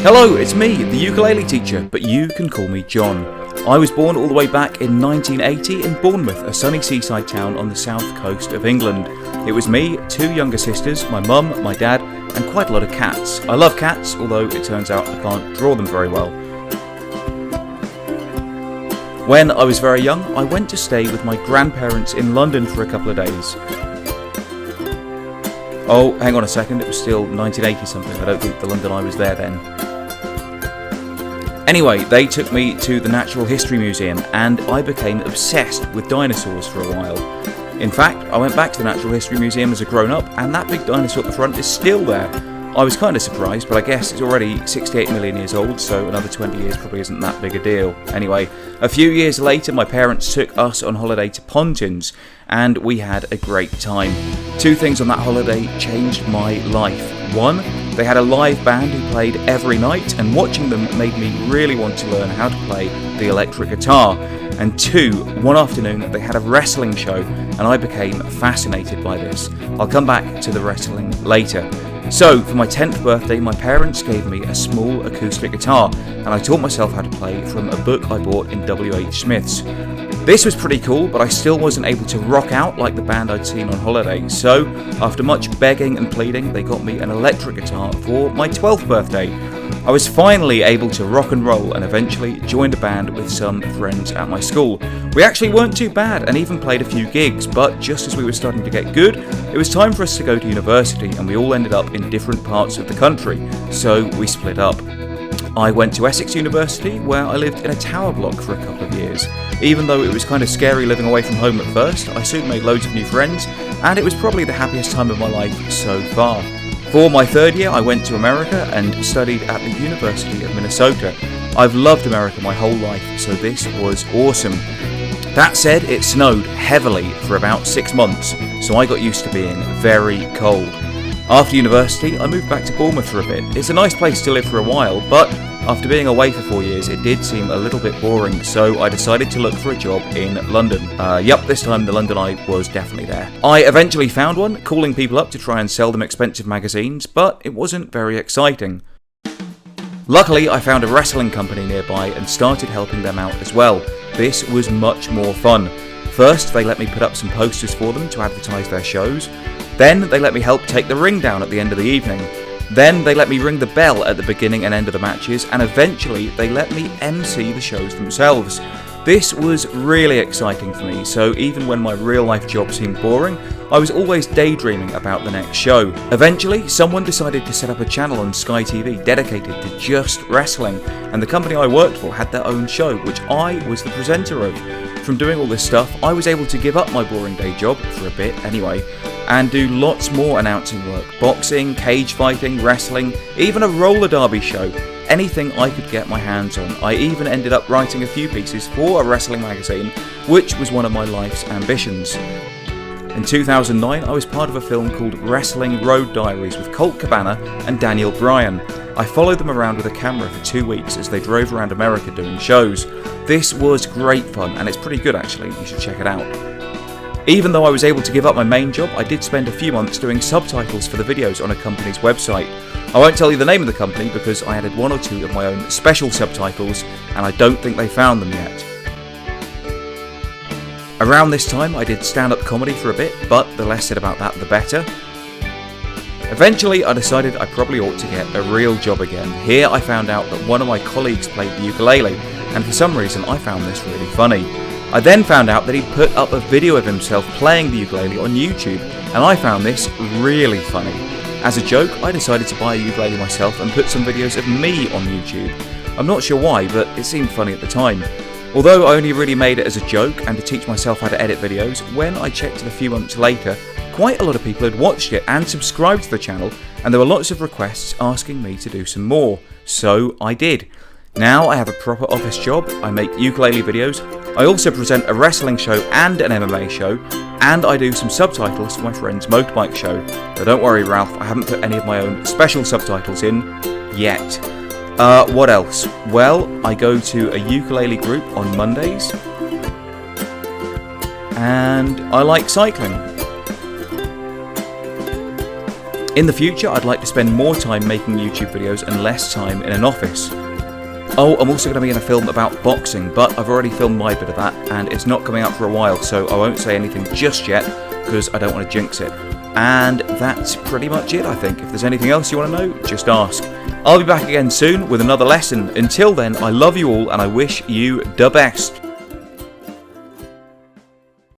Hello, it's me, the ukulele teacher, but you can call me John. I was born all the way back in 1980 in Bournemouth, a sunny seaside town on the south coast of England. It was me, two younger sisters, my mum, my dad, and quite a lot of cats. I love cats, although it turns out I can't draw them very well. When I was very young, I went to stay with my grandparents in London for a couple of days. Oh, hang on a second, it was still 1980 something, I don't think the London I was there then. Anyway, they took me to the Natural History Museum and I became obsessed with dinosaurs for a while. In fact, I went back to the Natural History Museum as a grown-up and that big dinosaur at the front is still there. I was kind of surprised, but I guess it's already 68 million years old, so another 20 years probably isn't that big a deal. Anyway, a few years later my parents took us on holiday to Pontins and we had a great time. Two things on that holiday changed my life. One, they had a live band who played every night and watching them made me really want to learn how to play the electric guitar. And two, one afternoon they had a wrestling show and I became fascinated by this. I'll come back to the wrestling later. So, for my 10th birthday, my parents gave me a small acoustic guitar and I taught myself how to play from a book I bought in W.H. Smith's. This was pretty cool, but I still wasn't able to rock out like the band I'd seen on holiday, so after much begging and pleading, they got me an electric guitar for my 12th birthday. I was finally able to rock and roll and eventually joined a band with some friends at my school. We actually weren't too bad and even played a few gigs, but just as we were starting to get good, it was time for us to go to university and we all ended up in different parts of the country, so we split up. I went to Essex University, where I lived in a tower block for a couple of years. Even though it was kind of scary living away from home at first, I soon made loads of new friends, and it was probably the happiest time of my life so far. For my third year, I went to America and studied at the University of Minnesota. I've loved America my whole life, so this was awesome. That said, it snowed heavily for about 6 months, so I got used to being very cold. After university, I moved back to Bournemouth for a bit. It's a nice place to live for a while, but after being away for 4 years, it did seem a little bit boring, so I decided to look for a job in London. This time the London Eye was definitely there. I eventually found one, calling people up to try and sell them expensive magazines, but it wasn't very exciting. Luckily, I found a wrestling company nearby and started helping them out as well. This was much more fun. First, they let me put up some posters for them to advertise their shows. Then they let me help take the ring down at the end of the evening. Then they let me ring the bell at the beginning and end of the matches, and eventually they let me MC the shows themselves. This was really exciting for me, so even when my real life job seemed boring, I was always daydreaming about the next show. Eventually, someone decided to set up a channel on Sky TV dedicated to just wrestling, and the company I worked for had their own show, which I was the presenter of. From doing all this stuff, I was able to give up my boring day job, for a bit anyway, and do lots more announcing work. Boxing, cage fighting, wrestling, even a roller derby show. Anything I could get my hands on. I even ended up writing a few pieces for a wrestling magazine, which was one of my life's ambitions. In 2009, I was part of a film called Wrestling Road Diaries with Colt Cabana and Daniel Bryan. I followed them around with a camera for 2 weeks as they drove around America doing shows. This was great fun, and it's pretty good actually, you should check it out. Even though I was able to give up my main job, I did spend a few months doing subtitles for the videos on a company's website. I won't tell you the name of the company because I added 1 or 2 of my own special subtitles and I don't think they found them yet. Around this time I did stand-up comedy for a bit, but the less said about that the better. Eventually I decided I probably ought to get a real job again. Here I found out that one of my colleagues played the ukulele, and for some reason I found this really funny. I then found out that he'd put up a video of himself playing the ukulele on YouTube, and I found this really funny. As a joke, I decided to buy a ukulele myself and put some videos of me on YouTube. I'm not sure why, but it seemed funny at the time. Although I only really made it as a joke and to teach myself how to edit videos, when I checked it a few months later, quite a lot of people had watched it and subscribed to the channel, and there were lots of requests asking me to do some more. So I did. Now I have a proper office job, I make ukulele videos, I also present a wrestling show and an MMA show, and I do some subtitles for my friend's motorbike show. But don't worry Ralph, I haven't put any of my own special subtitles in yet. What else? Well, I go to a ukulele group on Mondays, and I like cycling. In the future, I'd like to spend more time making YouTube videos and less time in an office. Oh, I'm also going to be in a film about boxing, but I've already filmed my bit of that, and it's not coming out for a while, so I won't say anything just yet, because I don't want to jinx it. And that's pretty much it, I think. If there's anything else you want to know, just ask. I'll be back again soon with another lesson. Until then, I love you all, and I wish you the best.